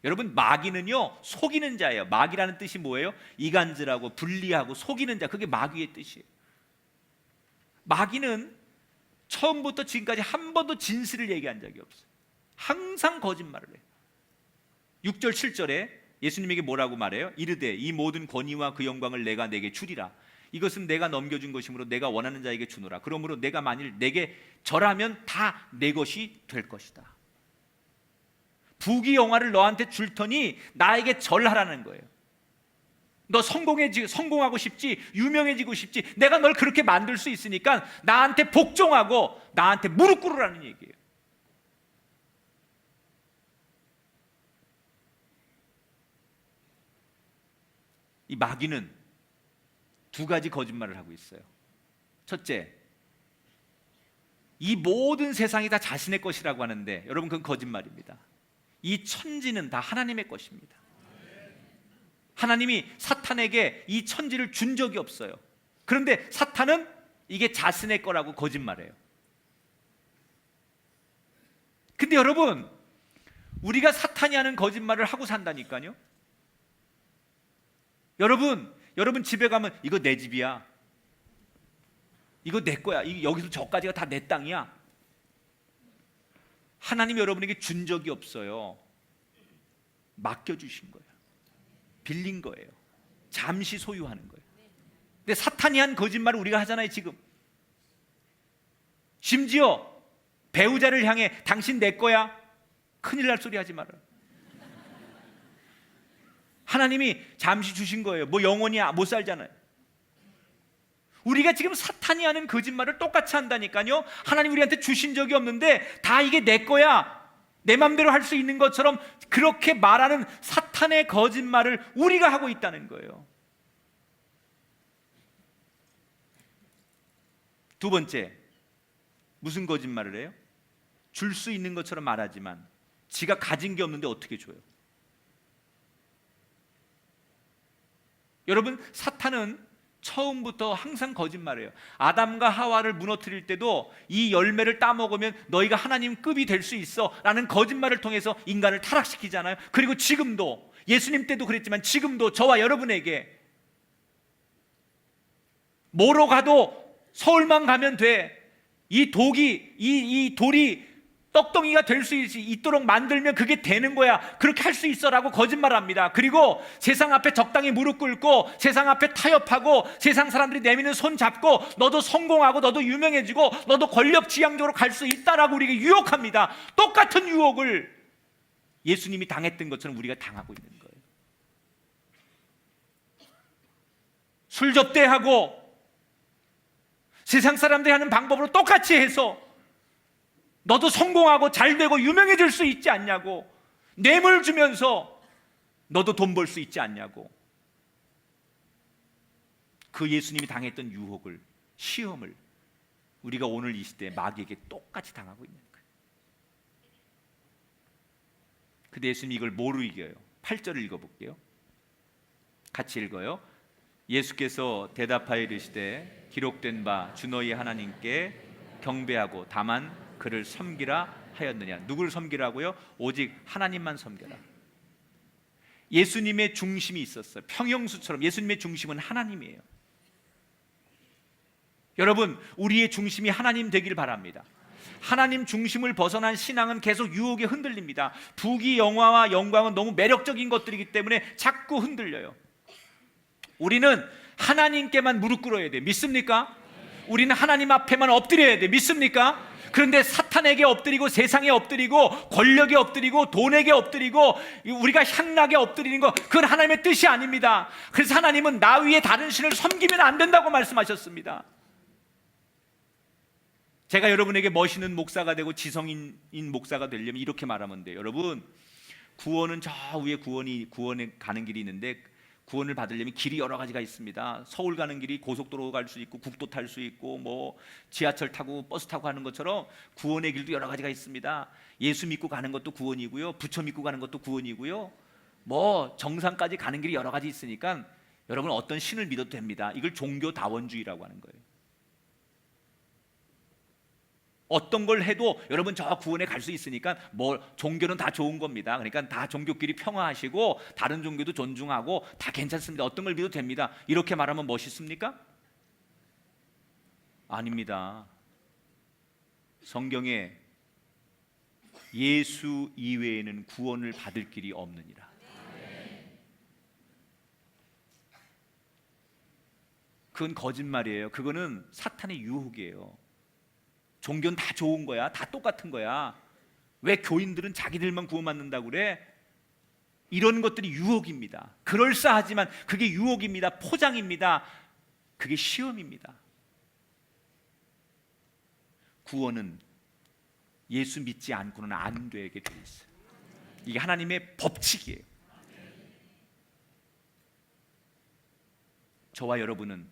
여러분, 마귀는요 속이는 자예요. 마귀라는 뜻이 뭐예요? 이간질하고 불리하고 속이는 자, 그게 마귀의 뜻이에요. 마귀는 처음부터 지금까지 한 번도 진실을 얘기한 적이 없어요. 항상 거짓말을 해요. 6절 7절에 예수님에게 뭐라고 말해요? 이르되 이 모든 권위와 그 영광을 내가 내게 주리라. 이것은 내가 넘겨준 것이므로 내가 원하는 자에게 주노라. 그러므로 내가 만일 내게 절하면 다 내 것이 될 것이다. 부귀영화를 너한테 줄 터니 나에게 절하라는 거예요. 너 성공하고 싶지? 유명해지고 싶지? 내가 널 그렇게 만들 수 있으니까 나한테 복종하고 나한테 무릎 꿇으라는 얘기예요. 이 마귀는 두 가지 거짓말을 하고 있어요. 첫째, 이 모든 세상이 다 자신의 것이라고 하는데 여러분, 그건 거짓말입니다. 이 천지는 다 하나님의 것입니다. 하나님이 사탄에게 이 천지를 준 적이 없어요. 그런데 사탄은 이게 자신의 거라고 거짓말해요. 근데 여러분, 우리가 사탄이 하는 거짓말을 하고 산다니까요. 여러분 집에 가면 이거 내 집이야, 이거 내 거야, 여기서 저까지가 다 내 땅이야. 하나님이 여러분에게 준 적이 없어요. 맡겨주신 거예요. 빌린 거예요. 잠시 소유하는 거예요. 근데 사탄이 한 거짓말을 우리가 하잖아요 지금. 심지어 배우자를 향해 당신 내 거야, 큰일 날 소리 하지 말아요. 하나님이 잠시 주신 거예요. 뭐 영원히 못 살잖아요. 우리가 지금 사탄이 하는 거짓말을 똑같이 한다니까요. 하나님 우리한테 주신 적이 없는데 다 이게 내 거야, 내 맘대로 할 수 있는 것처럼 그렇게 말하는 사탄의 거짓말을 우리가 하고 있다는 거예요. 두 번째, 무슨 거짓말을 해요? 줄 수 있는 것처럼 말하지만 지가 가진 게 없는데 어떻게 줘요? 여러분, 사탄은 처음부터 항상 거짓말해요. 아담과 하와를 무너뜨릴 때도 이 열매를 따먹으면 너희가 하나님급이 될 수 있어 라는 거짓말을 통해서 인간을 타락시키잖아요. 그리고 지금도, 예수님 때도 그랬지만 지금도 저와 여러분에게 뭐로 가도 서울만 가면 돼, 이 돌이 떡덩이가 될 수 있도록 만들면 그게 되는 거야, 그렇게 할 수 있어 라고 거짓말합니다. 그리고 세상 앞에 적당히 무릎 꿇고 세상 앞에 타협하고 세상 사람들이 내미는 손 잡고 너도 성공하고 너도 유명해지고 너도 권력 지향적으로 갈 수 있다라고 우리에게 유혹합니다. 똑같은 유혹을 예수님이 당했던 것처럼 우리가 당하고 있는 거예요. 술 접대하고 세상 사람들이 하는 방법으로 똑같이 해서 너도 성공하고 잘되고 유명해질 수 있지 않냐고, 뇌물 주면서 너도 돈 벌 수 있지 않냐고. 그 예수님이 당했던 유혹을, 시험을 우리가 오늘 이 시대에 마귀에게 똑같이 당하고 있는 거예요. 근데 예수님이 이걸 뭐로 이겨요? 8절을 읽어볼게요. 같이 읽어요. 예수께서 대답하여 이르시되 기록된 바 주 너희 하나님께 경배하고 다만 그를 섬기라 하였느냐. 누구를 섬기라고요? 오직 하나님만 섬겨라. 예수님의 중심이 있었어요. 평형수처럼 예수님의 중심은 하나님이에요. 여러분, 우리의 중심이 하나님 되길 바랍니다. 하나님 중심을 벗어난 신앙은 계속 유혹에 흔들립니다. 부귀 영화와 영광은 너무 매력적인 것들이기 때문에 자꾸 흔들려요. 우리는 하나님께만 무릎 꿇어야 돼. 믿습니까? 우리는 하나님 앞에만 엎드려야 돼. 믿습니까? 그런데 사탄에게 엎드리고 세상에 엎드리고 권력에 엎드리고 돈에게 엎드리고 우리가 향락에 엎드리는 거, 그건 하나님의 뜻이 아닙니다. 그래서 하나님은 나 위에 다른 신을 섬기면 안 된다고 말씀하셨습니다. 제가 여러분에게 멋있는 목사가 되고 지성인 목사가 되려면 이렇게 말하면 돼요. 여러분, 구원은 저 위에 구원에 가는 길이 있는데, 구원을 받으려면 길이 여러 가지가 있습니다. 서울 가는 길이 고속도로 갈 수 있고 국도 탈 수 있고 뭐 지하철 타고 버스 타고 하는 것처럼 구원의 길도 여러 가지가 있습니다. 예수 믿고 가는 것도 구원이고요, 부처 믿고 가는 것도 구원이고요, 뭐 정상까지 가는 길이 여러 가지 있으니까 여러분 어떤 신을 믿어도 됩니다. 이걸 종교다원주의라고 하는 거예요. 어떤 걸 해도 여러분 저 구원에 갈 수 있으니까 뭐 종교는 다 좋은 겁니다. 그러니까 다 종교끼리 평화하시고 다른 종교도 존중하고 다 괜찮습니다. 어떤 걸 믿어도 됩니다. 이렇게 말하면 멋있습니까? 아닙니다. 성경에 예수 이외에는 구원을 받을 길이 없느니라. 그건 거짓말이에요. 그거는 사탄의 유혹이에요. 종교는 다 좋은 거야. 다 똑같은 거야. 왜 교인들은 자기들만 구원받는다고 그래? 이런 것들이 유혹입니다. 그럴싸하지만 그게 유혹입니다. 포장입니다. 그게 시험입니다. 구원은 예수 믿지 않고는 안 되게 돼 있어요. 이게 하나님의 법칙이에요. 저와 여러분은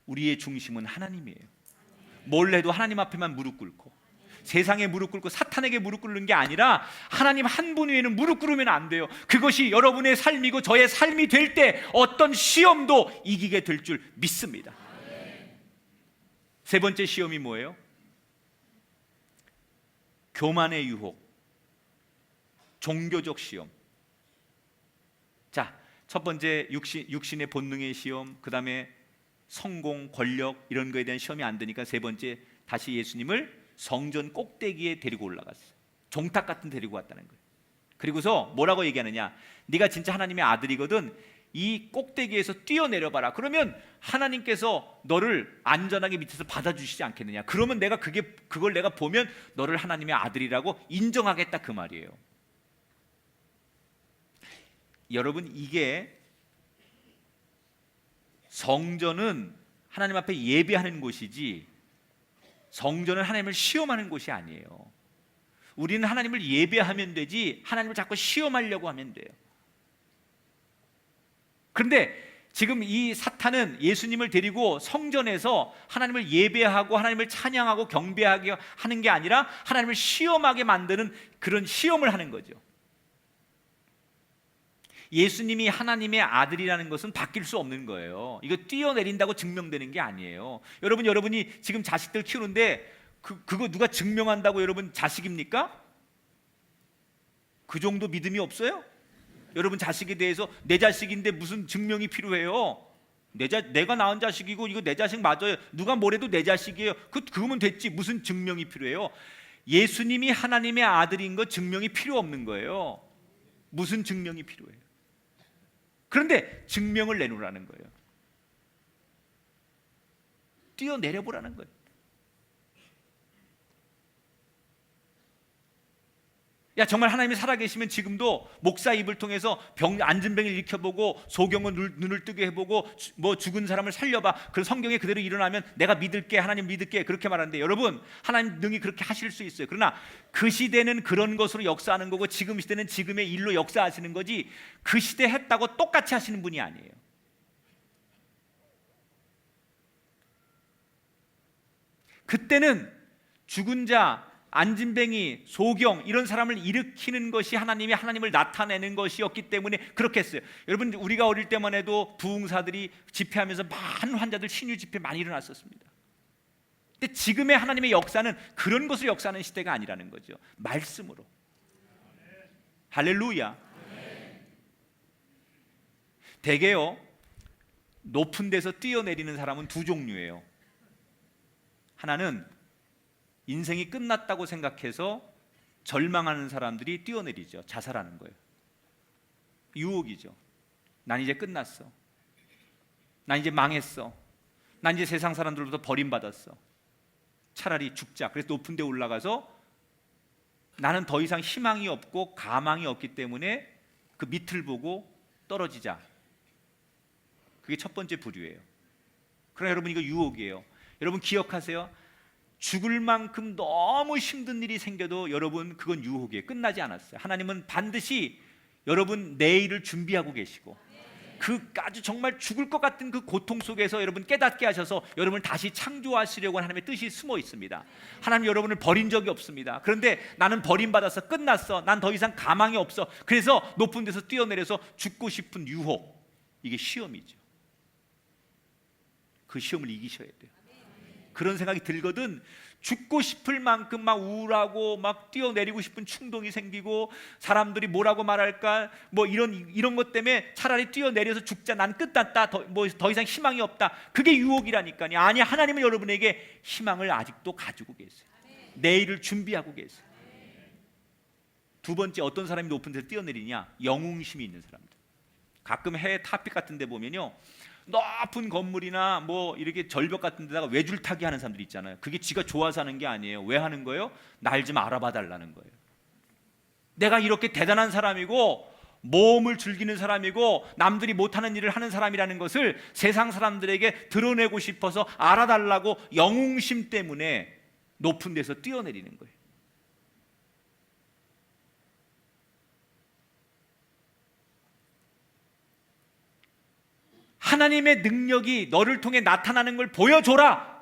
우리의 중심은 하나님이에요. 뭘 해도 하나님 앞에만 무릎 꿇고 세상에 무릎 꿇고 사탄에게 무릎 꿇는 게 아니라 하나님 한 분 위에는 무릎 꿇으면 안 돼요. 그것이 여러분의 삶이고 저의 삶이 될 때 어떤 시험도 이기게 될 줄 믿습니다. 세 번째 시험이 뭐예요? 교만의 유혹, 종교적 시험. 자, 첫 번째 육신의 본능의 시험, 그 다음에 성공, 권력 이런 거에 대한 시험이 안 되니까 세 번째 다시 예수님을 성전 꼭대기에 데리고 올라갔어요. 종탁 같은 데 데리고 왔다는 거예요. 그리고서 뭐라고 얘기하느냐? 네가 진짜 하나님의 아들이거든 이 꼭대기에서 뛰어내려봐라. 그러면 하나님께서 너를 안전하게 밑에서 받아주시지 않겠느냐? 그러면 내가 그걸 내가 보면 너를 하나님의 아들이라고 인정하겠다 그 말이에요. 여러분, 이게 성전은 하나님 앞에 예배하는 곳이지 성전은 하나님을 시험하는 곳이 아니에요. 우리는 하나님을 예배하면 되지 하나님을 자꾸 시험하려고 하면 돼요. 그런데 지금 이 사탄은 예수님을 데리고 성전에서 하나님을 예배하고 하나님을 찬양하고 경배하게 하는 게 아니라 하나님을 시험하게 만드는 그런 시험을 하는 거죠. 예수님이 하나님의 아들이라는 것은 바뀔 수 없는 거예요. 이거 뛰어내린다고 증명되는 게 아니에요. 여러분이 지금 자식들 키우는데 그거 누가 증명한다고 여러분 자식입니까? 그 정도 믿음이 없어요? 여러분 자식에 대해서 내 자식인데 무슨 증명이 필요해요? 내가 낳은 자식이고 이거 내 자식 맞아요. 누가 뭐래도 내 자식이에요. 그거면 됐지. 무슨 증명이 필요해요? 예수님이 하나님의 아들인 거 증명이 필요 없는 거예요. 무슨 증명이 필요해요? 그런데 증명을 내놓으라는 거예요. 뛰어내려보라는 거예요. 야, 정말 하나님이 살아계시면 지금도 목사 입을 통해서 앉은 병을 일으켜보고 소경은 눈을 뜨게 해보고 뭐 죽은 사람을 살려봐. 그 성경에 그대로 일어나면 내가 믿을게, 하나님 믿을게 그렇게 말하는데 여러분, 하나님 능히 그렇게 하실 수 있어요. 그러나 그 시대는 그런 것으로 역사하는 거고 지금 시대는 지금의 일로 역사하시는 거지 그 시대 했다고 똑같이 하시는 분이 아니에요. 그때는 죽은 자, 안진뱅이, 소경 이런 사람을 일으키는 것이 하나님을 나타내는 것이었기 때문에 그렇게 했어요. 여러분, 우리가 어릴 때만 해도 부흥사들이 집회하면서 많은 환자들 신유 집회 많이 일어났었습니다. 근데 지금의 하나님의 역사는 그런 것을 역사하는 시대가 아니라는 거죠. 말씀으로. 할렐루야. 대개요, 높은 데서 뛰어내리는 사람은 두 종류예요. 하나는 인생이 끝났다고 생각해서 절망하는 사람들이 뛰어내리죠. 자살하는 거예요. 유혹이죠. 난 이제 끝났어. 난 이제 망했어. 난 이제 세상 사람들로부터 버림받았어. 차라리 죽자. 그래서 높은 데 올라가서 나는 더 이상 희망이 없고 가망이 없기 때문에 그 밑을 보고 떨어지자. 그게 첫 번째 부류예요. 그러나 여러분, 이거 유혹이에요. 여러분 기억하세요. 죽을 만큼 너무 힘든 일이 생겨도 여러분, 그건 유혹이에요. 끝나지 않았어요. 하나님은 반드시 여러분 내일을 준비하고 계시고, 그 아주 정말 죽을 것 같은 그 고통 속에서 여러분 깨닫게 하셔서 여러분을 다시 창조하시려고 하는 하나님의 뜻이 숨어 있습니다. 하나님 여러분을 버린 적이 없습니다. 그런데 나는 버림받아서 끝났어. 난 더 이상 가망이 없어. 그래서 높은 데서 뛰어내려서 죽고 싶은 유혹, 이게 시험이죠. 그 시험을 이기셔야 돼요. 그런 생각이 들거든 죽고 싶을 만큼 막 우울하고 막 뛰어내리고 싶은 충동이 생기고, 사람들이 뭐라고 말할까 뭐 이런 것 때문에 차라리 뛰어내려서 죽자, 난 끝났다, 더 이상 희망이 없다. 그게 유혹이라니까요. 아니, 하나님은 여러분에게 희망을 아직도 가지고 계세요. 내일을 준비하고 계세요. 두 번째, 어떤 사람이 높은 데서 뛰어내리냐? 영웅심이 있는 사람들. 가끔 해외 탑픽 같은 데 보면요, 높은 건물이나 뭐 이렇게 절벽 같은 데다가 외줄타기 하는 사람들 있잖아요. 그게 지가 좋아서 하는 게 아니에요. 왜 하는 거예요? 날 좀 알아봐 달라는 거예요. 내가 이렇게 대단한 사람이고 모험을 즐기는 사람이고 남들이 못하는 일을 하는 사람이라는 것을 세상 사람들에게 드러내고 싶어서 알아달라고 영웅심 때문에 높은 데서 뛰어내리는 거예요. 하나님의 능력이 너를 통해 나타나는 걸 보여줘라.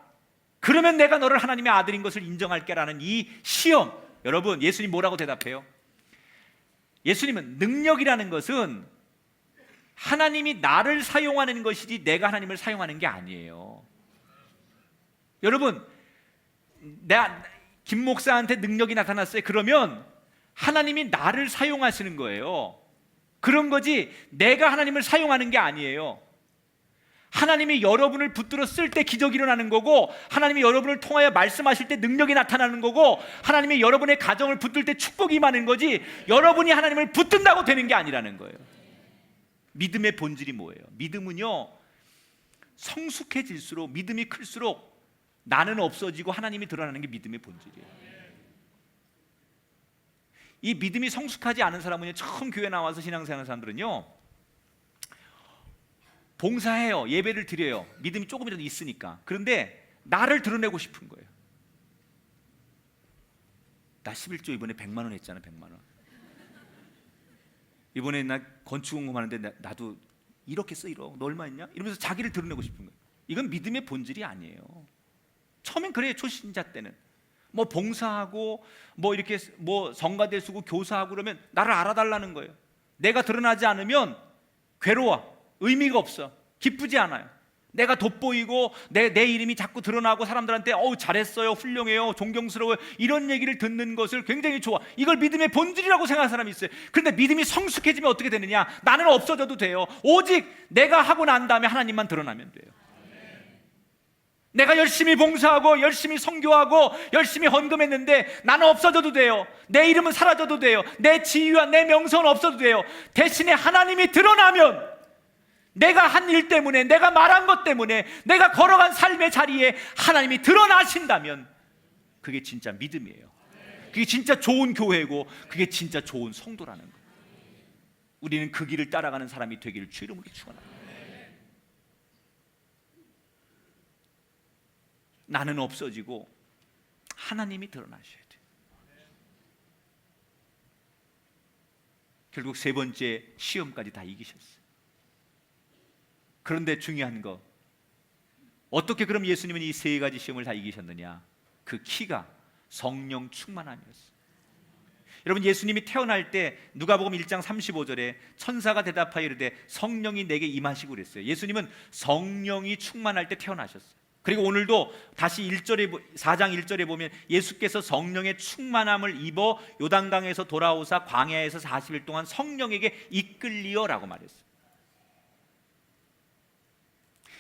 그러면 내가 너를 하나님의 아들인 것을 인정할게라는 이 시험. 여러분, 예수님 뭐라고 대답해요? 예수님은 능력이라는 것은 하나님이 나를 사용하는 것이지 내가 하나님을 사용하는 게 아니에요. 여러분, 김 목사한테 능력이 나타났어요. 그러면 하나님이 나를 사용하시는 거예요. 그런 거지 내가 하나님을 사용하는 게 아니에요. 하나님이 여러분을 붙들어 쓸 때 기적이 일어나는 거고, 하나님이 여러분을 통하여 말씀하실 때 능력이 나타나는 거고, 하나님이 여러분의 가정을 붙들 때 축복이 임하는 거지, 여러분이 하나님을 붙든다고 되는 게 아니라는 거예요. 믿음의 본질이 뭐예요? 믿음은요, 성숙해질수록, 믿음이 클수록 나는 없어지고 하나님이 드러나는 게 믿음의 본질이에요. 이 믿음이 성숙하지 않은 사람은요, 처음 교회 나와서 신앙생활하는 사람들은요, 봉사해요. 예배를 드려요. 믿음이 조금이라도 있으니까. 그런데 나를 드러내고 싶은 거예요. 나 11조 이번에 100만 원 했잖아. 100만 원. 이번에 나 건축공금 하는데 나도 이렇게 써. 너 얼마 했냐? 이러면서 자기를 드러내고 싶은 거예요. 이건 믿음의 본질이 아니에요. 처음엔 그래요. 초신자 때는 뭐 봉사하고 뭐 이렇게 뭐 성가대 쓰고 교사하고 그러면 나를 알아달라는 거예요. 내가 드러나지 않으면 괴로워. 의미가 없어. 기쁘지 않아요. 내가 돋보이고 내 이름이 자꾸 드러나고 사람들한테 잘했어요, 훌륭해요, 존경스러워요, 이런 얘기를 듣는 것을 굉장히 좋아. 이걸 믿음의 본질이라고 생각하는 사람이 있어요. 그런데 믿음이 성숙해지면 어떻게 되느냐? 나는 없어져도 돼요. 오직 내가 하고 난 다음에 하나님만 드러나면 돼요. 내가 열심히 봉사하고 열심히 선교하고 열심히 헌금했는데 나는 없어져도 돼요. 내 이름은 사라져도 돼요. 내 지위와 내 명성은 없어도 돼요. 대신에 하나님이 드러나면, 내가 한 일 때문에, 내가 말한 것 때문에, 내가 걸어간 삶의 자리에 하나님이 드러나신다면 그게 진짜 믿음이에요. 그게 진짜 좋은 교회고 그게 진짜 좋은 성도라는 거예요. 우리는 그 길을 따라가는 사람이 되기를 주 이름으로 축원합니다. 나는 없어지고 하나님이 드러나셔야 돼요. 결국 세 번째 시험까지 다 이기셨어요. 그런데 중요한 거, 어떻게 그럼 예수님은 이 세 가지 시험을 다 이기셨느냐? 그 키가 성령 충만함이었어요. 여러분, 예수님이 태어날 때 누가복음 1장 35절에 천사가 대답하여 이르되 성령이 내게 임하시고 그랬어요. 예수님은 성령이 충만할 때 태어나셨어요. 그리고 오늘도 다시 4장 1절에 보면 예수께서 성령의 충만함을 입어 요단강에서 돌아오사 광야에서 40일 동안 성령에게 이끌리어라고 말했어요.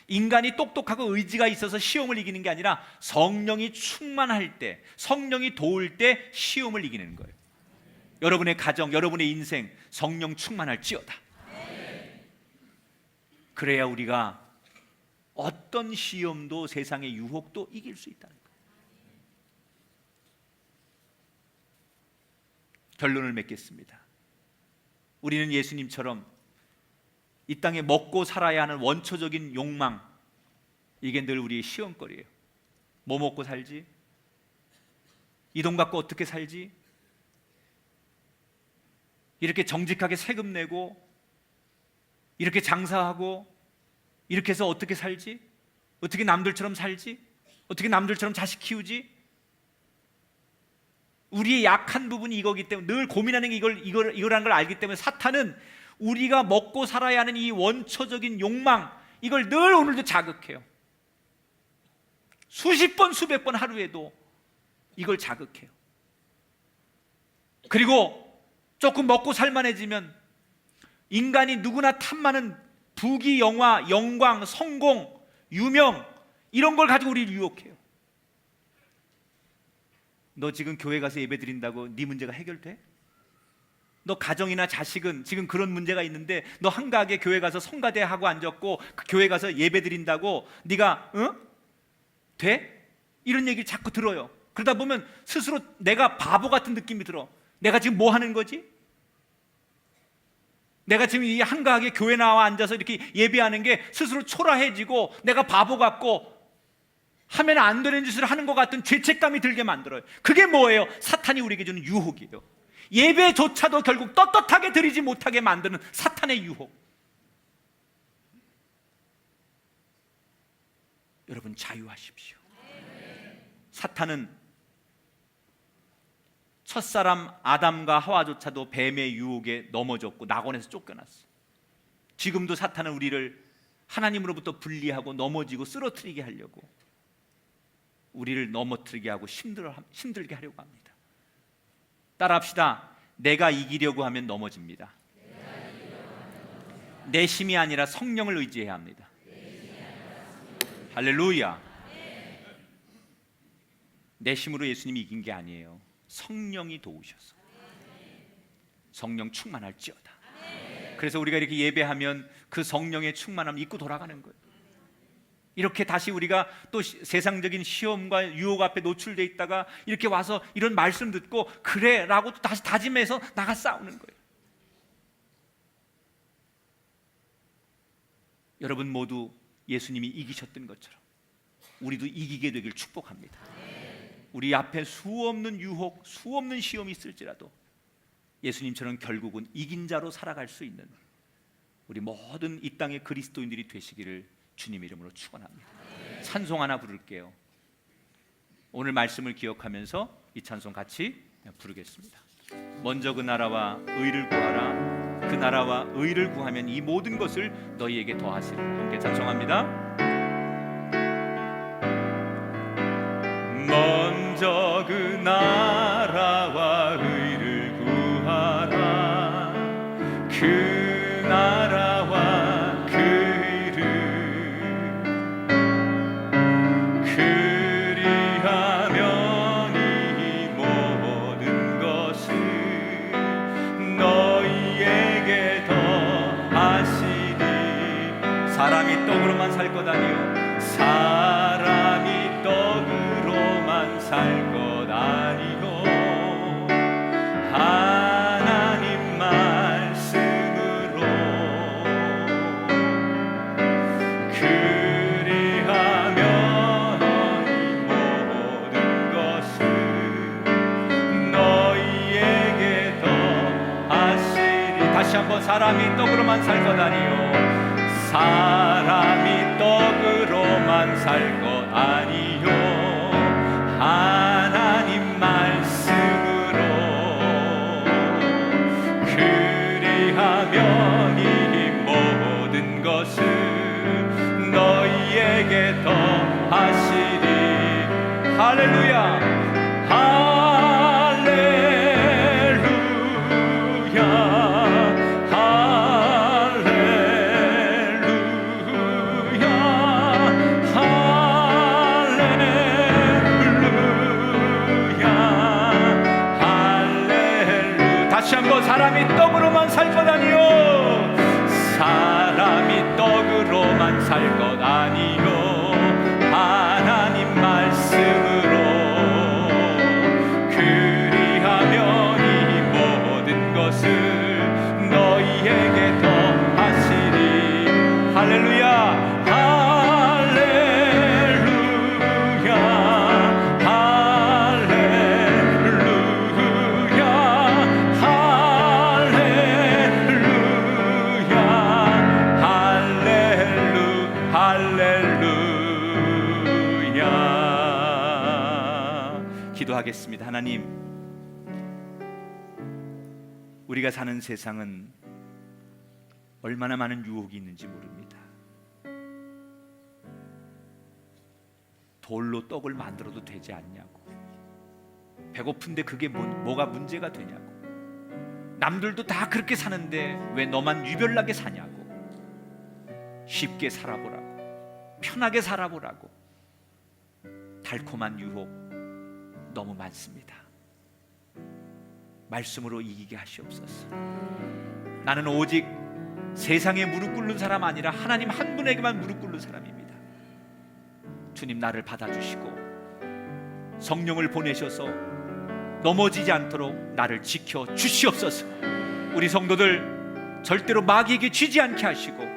인간이 똑똑하고 의지가 있어서 시험을 이기는 게 아니라 성령이 충만할 때, 성령이 도울 때 시험을 이기는 거예요. 여러분의 가정, 여러분의 인생 성령 충만할지어다. 그래야 우리가 어떤 시험도 세상의 유혹도 이길 수 있다는 거예요. 결론을 맺겠습니다. 우리는 예수님처럼 이 땅에 먹고 살아야 하는 원초적인 욕망, 이게 늘 우리의 시험거리예요. 뭐 먹고 살지? 이 돈 갖고 어떻게 살지? 이렇게 정직하게 세금 내고 이렇게 장사하고 이렇게 해서 어떻게 살지? 어떻게 남들처럼 살지? 어떻게 남들처럼 자식 키우지? 우리의 약한 부분이 이거기 때문에 늘 고민하는 게 이거라는 걸 알기 때문에 사탄은 우리가 먹고 살아야 하는 이 원초적인 욕망, 이걸 늘 오늘도 자극해요. 수십 번 수백 번 하루에도 이걸 자극해요. 그리고 조금 먹고 살만해지면 인간이 누구나 탐하는 부귀, 영화, 영광, 성공, 유명, 이런 걸 가지고 우리를 유혹해요. 너 지금 교회 가서 예배 드린다고 네 문제가 해결돼? 너 가정이나 자식은 지금 그런 문제가 있는데 너 한가하게 교회 가서 성가대 하고 앉았고 그 교회 가서 예배 드린다고 네가 돼? 이런 얘기를 자꾸 들어요. 그러다 보면 스스로 내가 바보 같은 느낌이 들어. 내가 지금 뭐 하는 거지? 내가 지금 이 한가하게 교회 나와 앉아서 이렇게 예배하는 게 스스로 초라해지고 내가 바보 같고 하면 안 되는 짓을 하는 것 같은 죄책감이 들게 만들어요. 그게 뭐예요? 사탄이 우리에게 주는 유혹이에요. 예배조차도 결국 떳떳하게 드리지 못하게 만드는 사탄의 유혹. 여러분 자유하십시오. 사탄은 첫사람 아담과 하와조차도 뱀의 유혹에 넘어졌고 낙원에서 쫓겨났어. 지금도 사탄은 우리를 하나님으로부터 분리하고 넘어지고 쓰러뜨리게 하려고 우리를 넘어뜨리게 하고 힘들게 하려고 합니다. 따라합시다. 내가 이기려고 하면 넘어집니다. 내 힘이 아니라 성령을 의지해야 합니다. 할렐루야. 내 힘으로 예수님이 이긴 게 아니에요. 성령이 도우셔서. 성령 충만할지어다. 그래서 우리가 이렇게 예배하면 그 성령의 충만함을 입고 돌아가는 거예요. 이렇게 다시 우리가 또 세상적인 시험과 유혹 앞에 노출되어 있다가 이렇게 와서 이런 말씀 듣고 그래 라고 또 다시 다짐해서 나가 싸우는 거예요. 여러분 모두 예수님이 이기셨던 것처럼 우리도 이기게 되길 축복합니다. 우리 앞에 수없는 유혹, 수없는 시험이 있을지라도 예수님처럼 결국은 이긴 자로 살아갈 수 있는 우리 모든 이 땅의 그리스도인들이 되시기를 주님 이름으로 축원합니다. 찬송 하나 부를게요. 오늘 말씀을 기억하면서 이 찬송 같이 부르겠습니다. 먼저 그 나라와 의를 구하라. 그 나라와 의를 구하면 이 모든 것을 너희에게 더하시리라. 함께 찬송합니다. 먼저 그 나라와 의를 구하라. 그 나라와 그 의를 그리하면 이 모든 것을 너희에게 더하시리. 사람이 떡으로만 살 것 아니요 사람이 떡으로만 살 것 아니요 하나님 말씀으로 그리하면 이 모든 것을 너희에게 더하시리. 다시 한번 사람이 떡으로만 살 것 아니요 사람이 떡으로만 살 것 아니요 하나님 말씀으로 그리하면 이 모든 것을 너희에게 더하시리. 사람이 떡으로만 살 것 아니요 사람이 떡으로만 살 것 아니요 하나님 말씀으로 그리하면 이 모든 것을 너희에게 더하시리. 할렐루야 기도하겠습니다. 하나님, 우리가 사는 세상은 얼마나 많은 유혹이 있는지 모릅니다. 돌로 떡을 만들어도 되지 않냐고, 배고픈데 그게 뭐가 문제가 되냐고, 남들도 다 그렇게 사는데 왜 너만 유별나게 사냐고, 쉽게 살아보라고, 편하게 살아보라고. 달콤한 유혹 너무 많습니다. 말씀으로 이기게 하시옵소서. 나는 오직 세상에 무릎 꿇는 사람 아니라 하나님 한 분에게만 무릎 꿇는 사람입니다. 주님, 나를 받아주시고 성령을 보내셔서 넘어지지 않도록 나를 지켜 주시옵소서. 우리 성도들 절대로 마귀에게 쥐지 않게 하시고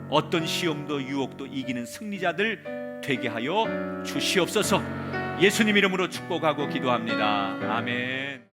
어떤 시험도 유혹도 이기는 승리자들 되게 하여 주시옵소서. 예수님 이름으로 축복하고 기도합니다. 아멘.